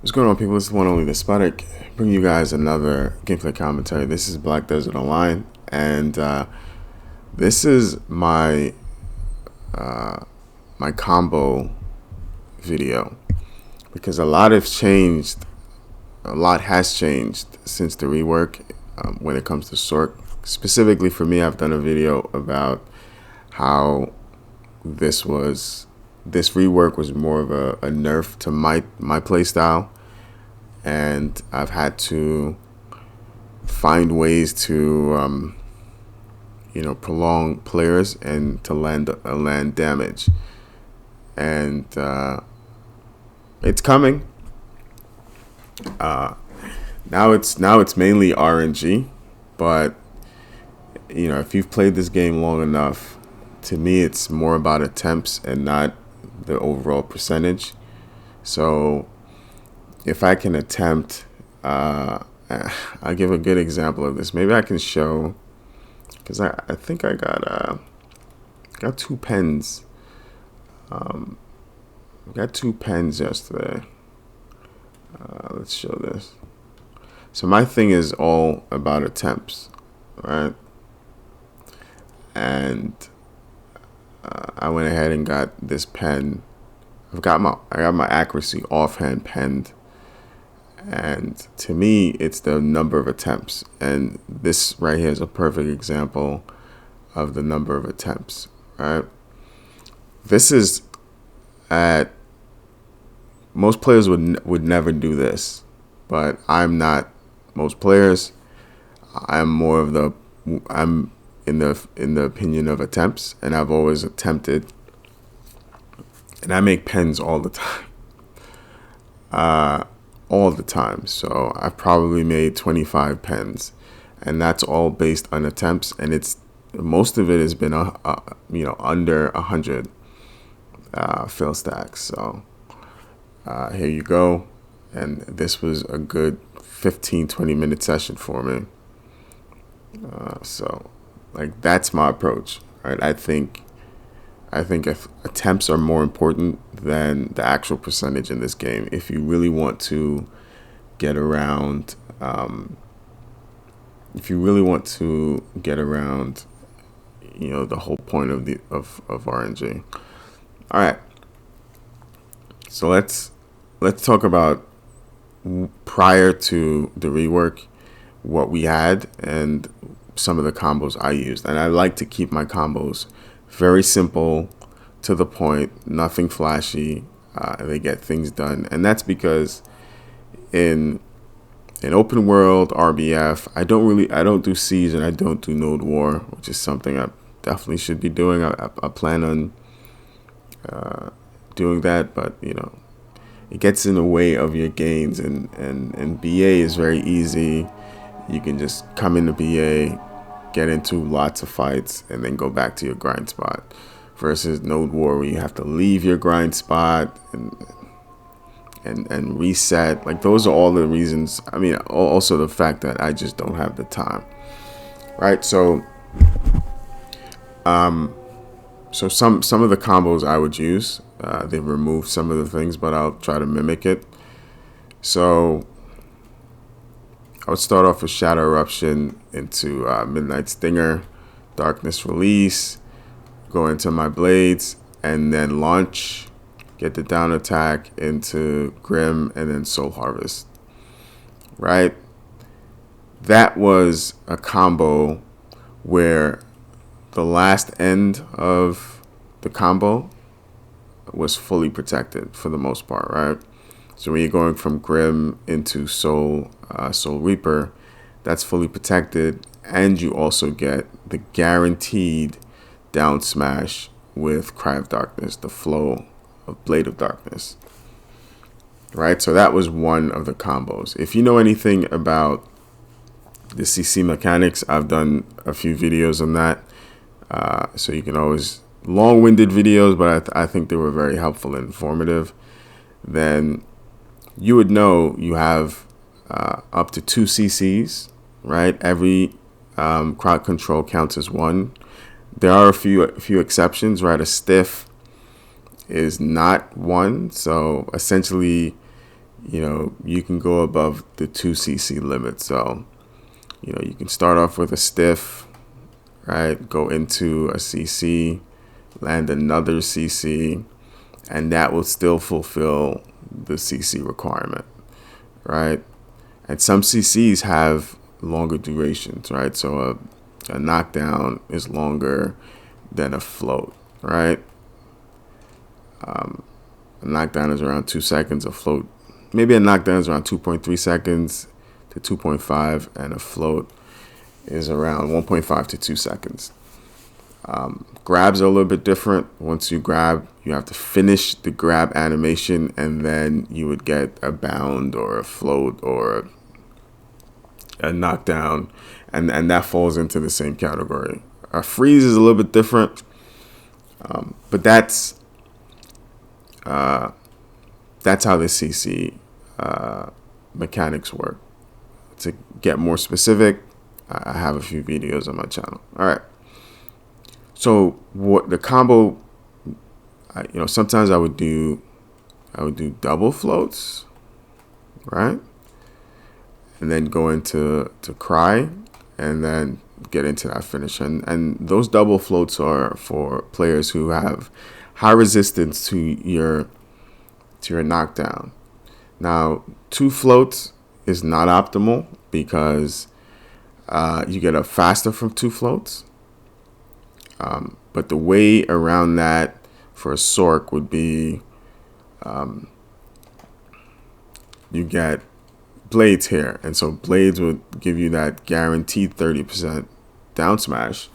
What's going on, people? This is one only the Sputnik. Bring you guys another gameplay commentary. This is Black Desert Online, and this is my combo video because a lot has changed. A lot has changed since the rework when it comes to Sorc. Specifically for me, I've done a video about how this rework was more of a nerf to my playstyle, and I've had to find ways to prolong players and to land damage, and it's coming. Now it's mainly RNG, but if you've played this game long enough, to me it's more about attempts and not the overall percentage. So if I can attempt, I'll give a good example of this. Maybe I can show, because I think I got two pens. I got two pens yesterday. Let's show this. So my thing is all about attempts, right? And I went ahead and got this pen. I got my accuracy offhand penned, and to me it's the number of attempts, and this right here is a perfect example of the number of attempts, right? This is at most players would never do this, but I'm not most players. I'm in the opinion of attempts, and I've always attempted, and I make pens all the time. All the time. So I've probably made 25 pens, and that's all based on attempts, and it's most of it has been under 100 fill stacks. So here you go, and this was a good 15-20 minute session for me. So like that's my approach, right? I think if attempts are more important than the actual percentage in this game, if you really want to get around, the whole point of RNG. All right, so let's talk about prior to the rework, what we had and some of the combos I used. And I like to keep my combos very simple, to the point, nothing flashy. They get things done, and that's because in open world RBF, I don't do siege and I don't do node war, which is something I definitely should be doing. I plan on doing that, but it gets in the way of your gains, and BA is very easy. You can just come into BA, get into lots of fights, and then go back to your grind spot, versus node war where you have to leave your grind spot and reset. Like, those are all the reasons. I mean, also the fact that I just don't have the time, right? So some of the combos I would use, they've removed some of the things, but I'll try to mimic it. So I would start off with Shadow Eruption into Midnight Stinger, Darkness Release, go into my blades, and then launch, get the down attack into Grim, and then Soul Harvest, right? That was a combo where the last end of the combo was fully protected for the most part, right? So when you're going from Grim into Soul Reaper, that's fully protected, and you also get the guaranteed down smash with Cry of Darkness, the flow of Blade of Darkness, right? So that was one of the combos. If you know anything about the CC mechanics, I've done a few videos on that, so you can always, long-winded videos, but I think they were very helpful and informative. Then you would know you have up to 2 CCs, right? Every crowd control counts as 1. There are a few exceptions, right? A stiff is not 1, so essentially you can go above the 2cc limit. So, you can start off with a stiff, right? Go into a cc, land another cc, and that will still fulfill the cc requirement, right? And some cc's have longer durations, right? So a knockdown is longer than a float, right? A knockdown is around 2 seconds. A float, maybe a knockdown is around 2.3 seconds to 2.5, and a float is around 1.5 to 2 seconds. Grabs are a little bit different. Once you grab, you have to finish the grab animation, and then you would get a bound or a float or a knockdown, and that falls into the same category. A freeze is a little bit different, but that's how the CC mechanics work. To get more specific, I have a few videos on my channel. All right. So what the combo, sometimes I would do double floats, right? And then go into cry, and then get into that finish. And those double floats are for players who have high resistance to your knockdown. Now, 2 floats is not optimal because you get up faster from 2 floats. But the way around that for a Sorc would be you get blades here, and so blades would give you that guaranteed 30% down smash,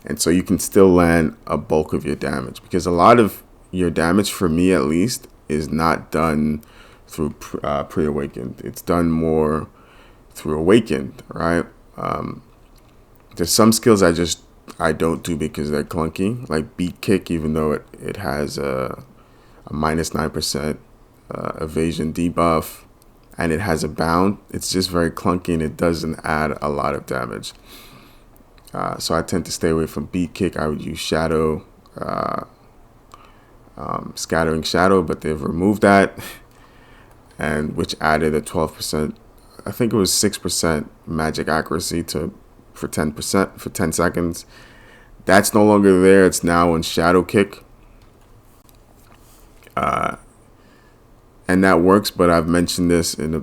and so you can still land a bulk of your damage, because a lot of your damage, for me at least, is not done through pre-awakened. It's done more through awakened, right? There's some skills I don't do because they're clunky, like beat kick, even though it has a minus 9% evasion debuff, and it has a bound. It's just very clunky, and it doesn't add a lot of damage. So I tend to stay away from beat kick. I would use shadow, scattering shadow, but they've removed that, and which added a 12%. I think it was 6% magic accuracy for 10% for 10 seconds. That's no longer there. It's now on shadow kick. And that works, but I've mentioned this in a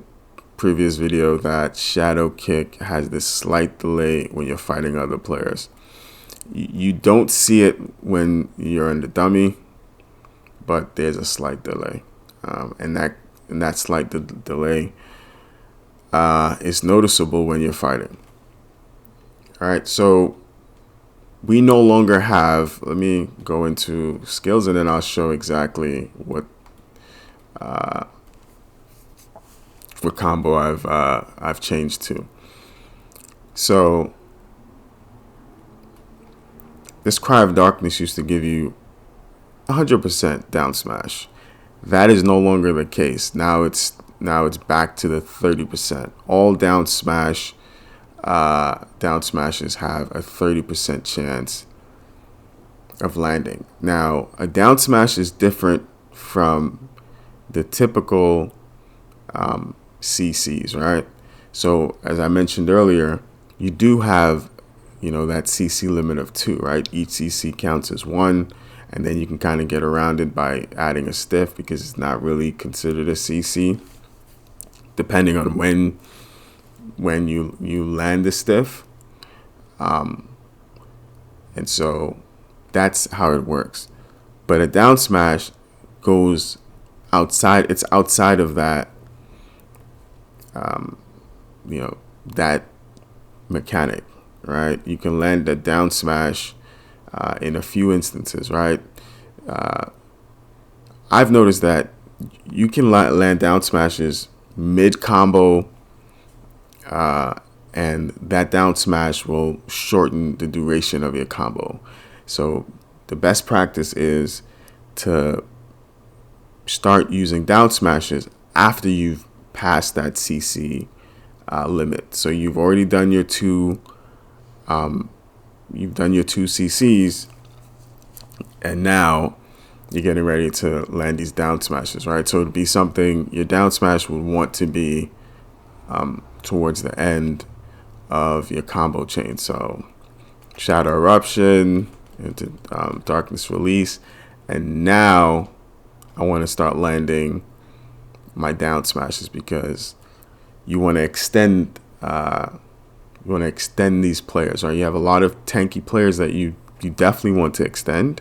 previous video that shadow kick has this slight delay when you're fighting other players. You don't see it when you're in the dummy, but there's a slight delay, and that slight delay is noticeable when you're fighting. All right, so we no longer have. Let me go into skills, and then I'll show exactly what combo I've changed to. So this Cry of Darkness used to give you 100% down smash. That is no longer the case. Now it's back to the 30%. All down smashes have a 30% chance of landing. Now, a down smash is different from the typical CCs, right? So as I mentioned earlier, you do have, that CC limit of 2, right? Each CC counts as 1, and then you can kind of get around it by adding a stiff, because it's not really considered a CC, depending on when you land the stiff. And so that's how it works. But a down smash goes outside. It's outside of that, that mechanic, right? You can land a down smash in a few instances, right? I've noticed that you can land down smashes mid combo, and that down smash will shorten the duration of your combo. So the best practice is to start using down smashes after you've passed that CC limit. So you've already done your two CCs, and now you're getting ready to land these down smashes, right? So it'd be something, your down smash would want to be towards the end of your combo chain. So Shadow Eruption into Darkness Release, and now I want to start landing my down smashes because you want to extend these players, right? You have a lot of tanky players that you definitely want to extend,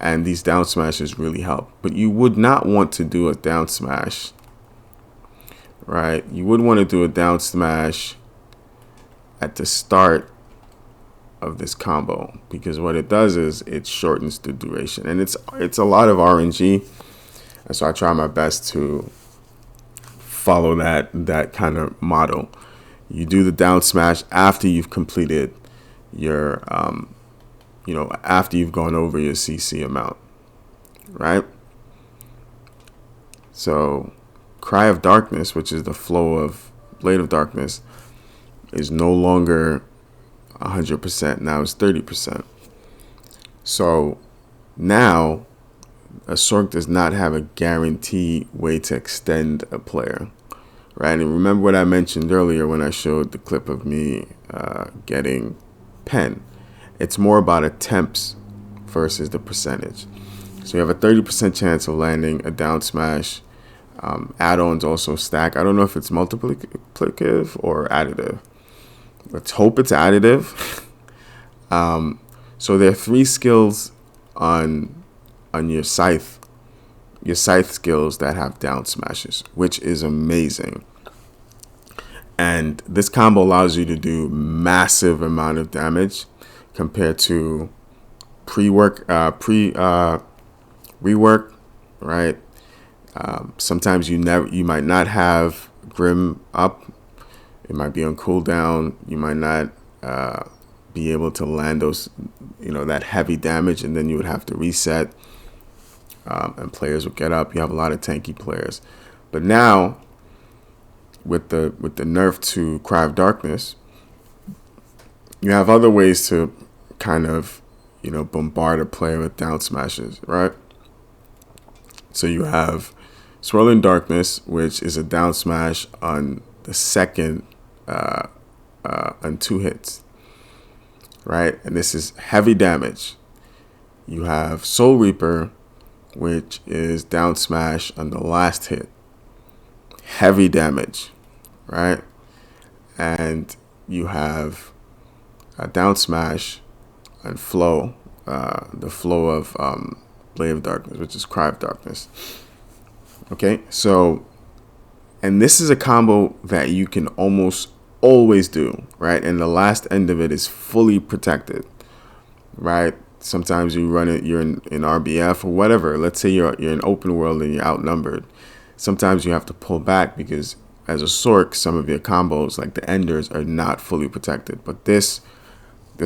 and these down smashes really help. But you would not want to do a down smash, right? You would want to do a down smash at the start of this combo, because what it does is it shortens the duration, and it's a lot of RNG, and so I try my best to follow that kind of model. You do the down smash after you've completed your after you've gone over your CC amount, right? So Cry of Darkness, which is the flow of Blade of Darkness, is no longer 100%. Now it's 30%. So now a Sorc does not have a guaranteed way to extend a player, right? And remember what I mentioned earlier when I showed the clip of me getting pen. It's more about attempts versus the percentage. So you have a 30% chance of landing a down smash. Add-ons also stack. I don't know if it's multiplicative or additive. Let's hope it's additive. So there are 3 skills on your scythe skills that have down smashes, which is amazing. And this combo allows you to do massive amount of damage compared to rework, right? Sometimes you might not have Grim up. It might be on cooldown. You might not be able to land those, that heavy damage, and then you would have to reset, and players would get up. You have a lot of tanky players, but now with the nerf to Cry of Darkness, you have other ways to kind of bombard a player with down smashes, right? So you have Swirling Darkness, which is a down smash on the second on 2 hits, right? And this is heavy damage. You have Soul Reaper, which is down smash on the last hit, heavy damage, right? And you have a down smash and flow, the flow of Blade of Darkness, which is Cry of Darkness. Okay, so, and this is a combo that you can almost always do, right? And the last end of it is fully protected, right? Sometimes you run it, you're in RBF or whatever. Let's say you're in open world and you're outnumbered. Sometimes you have to pull back because as a Sorc, some of your combos, like the enders, are not fully protected. But this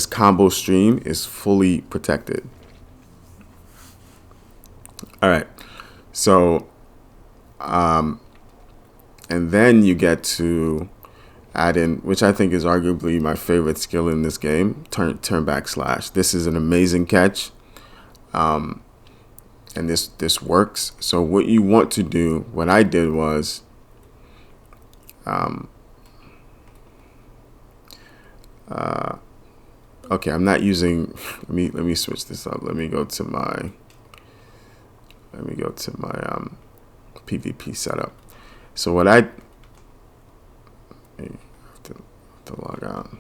combo stream is fully protected. All right, so and then you get to add in, which I think is arguably my favorite skill in this game, turn back slash. This is an amazing catch, and this works. So what you want to do, what I did was, okay, I'm not using. Let me switch this up. Let me go to my PvP setup. So what I have to log out.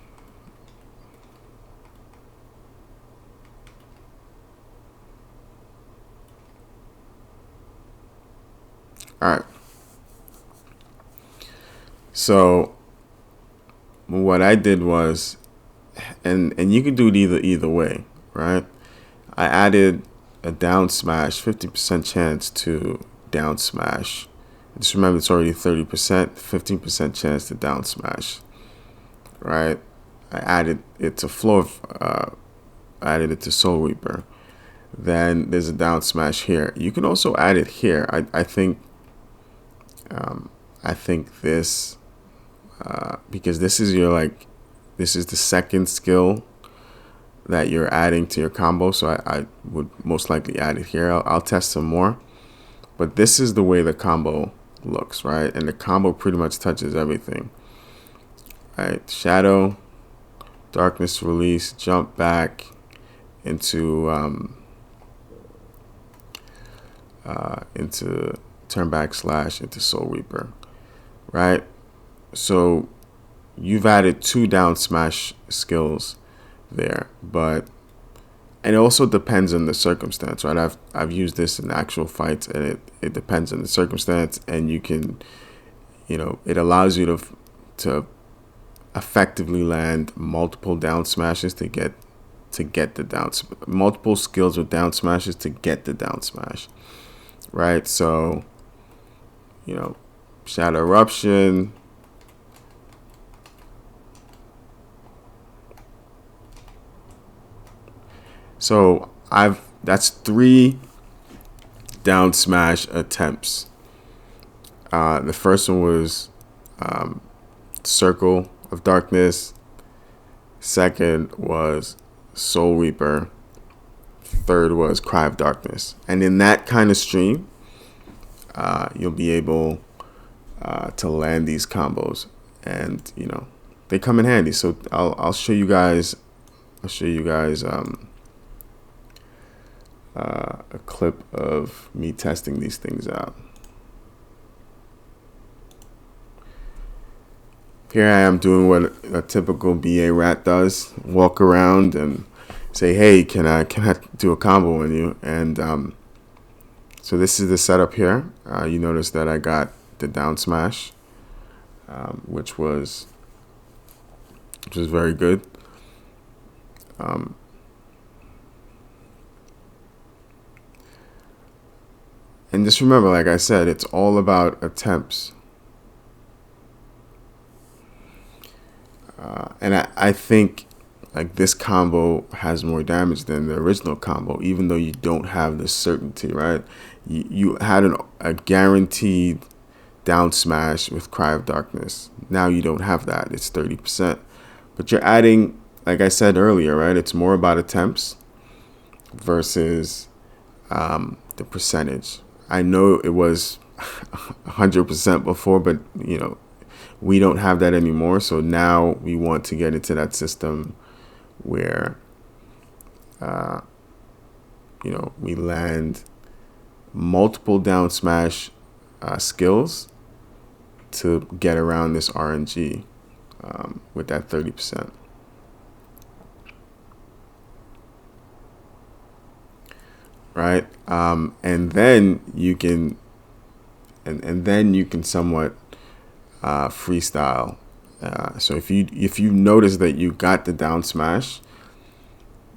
All right. So what I did was, and you can do it either way, right? I added a down smash, 50% chance to down smash. Just remember, it's already 30%, 15% chance to down smash, right? I added it to floor, added it to Soul Reaper. Then there's a down smash here. You can also add it here. I think this, because this is your this is the second skill that you're adding to your combo. So I would most likely add it here. I'll test some more. But this is the way the combo looks, right? And the combo pretty much touches everything. Right? Shadow, darkness release, jump back into turn back slash into Soul Reaper, right? So you've added 2 down smash skills there, but and it also depends on the circumstance, right? I've used this in actual fights, and it depends on the circumstance, and you can, it allows you to effectively land multiple down smashes to get the multiple skills with down smashes to get the down smash, right? So, Shadow Eruption. So that's 3 down smash attempts. The first one was Circle of Darkness. Second was Soul Reaper. Third was Cry of Darkness. And in that kind of stream, you'll be able to land these combos, and they come in handy. So I'll show you guys. A clip of me testing these things out. Here I am doing what a typical BA rat does: walk around and say, "Hey, can I do a combo on you?" And so this is the setup here. You notice that I got the down smash, which was very good. And just remember, like I said, it's all about attempts. And I think like this combo has more damage than the original combo, even though you don't have the certainty, right? You had a guaranteed down smash with Cry of Darkness. Now you don't have that. It's 30%. But you're adding, like I said earlier, right? It's more about attempts versus the percentage. I know it was 100% before, but we don't have that anymore. So now we want to get into that system where we land multiple down smash skills to get around this RNG with that 30%. Right, and then you can, and then you can somewhat freestyle. So if you notice that you got the down smash,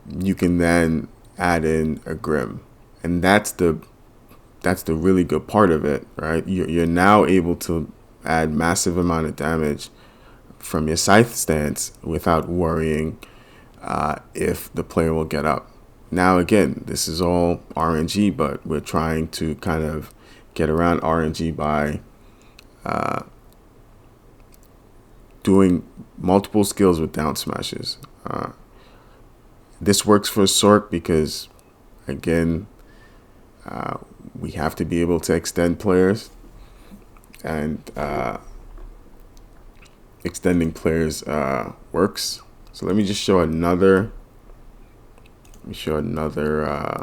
you can then add in a Grim, and that's the really good part of it, right? You're now able to add massive amount of damage from your scythe stance without worrying if the player will get up. Now again, this is all RNG, but we're trying to kind of get around RNG by doing multiple skills with down smashes. This works for Sorc because, again, we have to be able to extend players, and extending players works. So let me just show another. I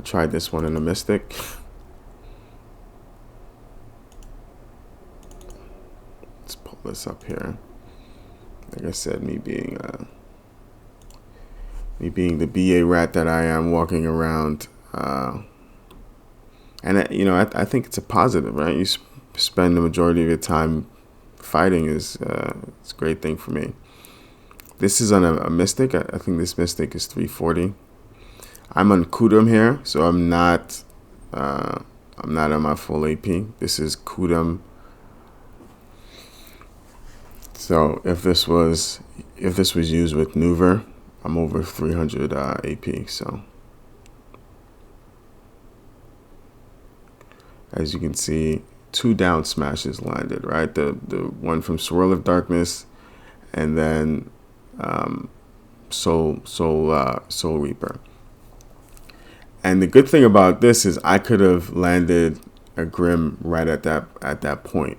tried this one in a Mystic. Let's pull this up here. Like I said, me being the BA rat that I am, walking around, and I think it's a positive, right? You spend the majority of your time fighting it's a great thing for me. This is on a Mystic. I think this Mystic is 340. I'm on Kudum here, so I'm not on my full AP. This is Kudum. So if this was used with Nuver, I'm over 300 AP. So as you can see, 2 down smashes landed, right? The one from Swirl of Darkness, and then Soul Reaper. And the good thing about this is I could have landed a Grim right at that point.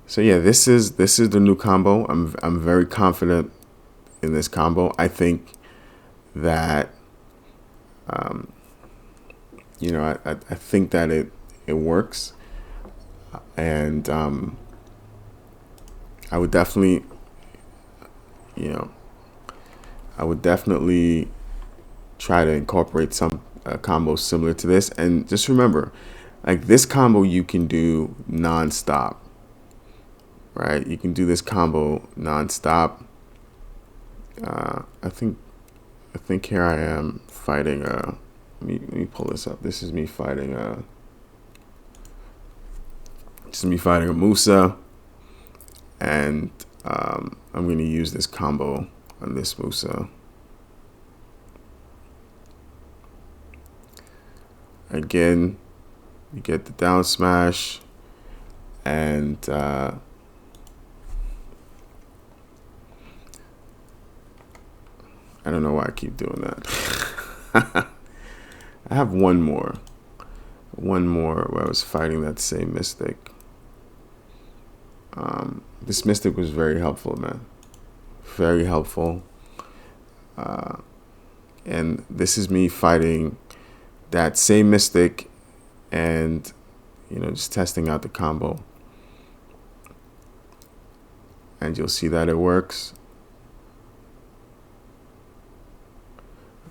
So yeah, this is the new combo. I'm very confident in this combo. I think that I think that it works, and I would definitely try to incorporate some combos similar to this. And just remember, like, this combo you can do non-stop, right? You can do this combo non-stop. I think here I am fighting let me pull this up. This is me fighting a Musa, and I'm going to use this combo on this Musa. Again, you get the down smash, and I don't know why I keep doing that. I have one more where I was fighting that same Mystic. This Mystic was very helpful, man. Very helpful. And this is me fighting that same Mystic and, just testing out the combo. And you'll see that it works.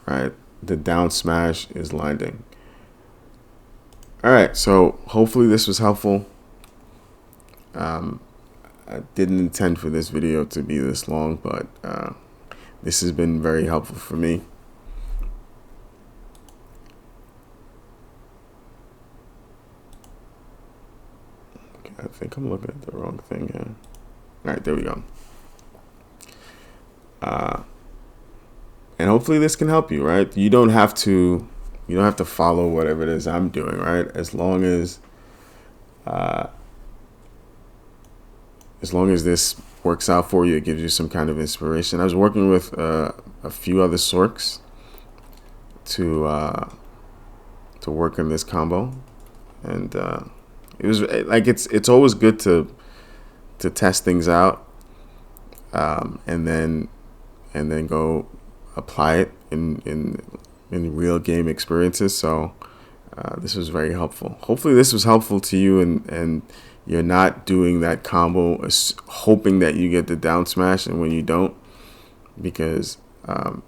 Right? The down smash is landing. All right, so hopefully this was helpful. I didn't intend for this video to be this long, but this has been very helpful for me. Okay, I think I'm looking at the wrong thing here. All right, there we go. And hopefully this can help you, right? You don't have to follow whatever it is I'm doing, right? As long as this works out for you, it gives you some kind of inspiration. I was working with a few other Sorcs to work in this combo, and it was like it's always good to test things out, and then go apply it in real game experiences. So this was very helpful. Hopefully this was helpful to you, and you're not doing that combo hoping that you get the down smash, and when you don't, because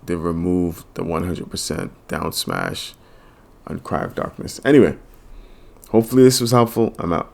they removed the 100% down smash on Cry of Darkness. Anyway, hopefully this was helpful. I'm out.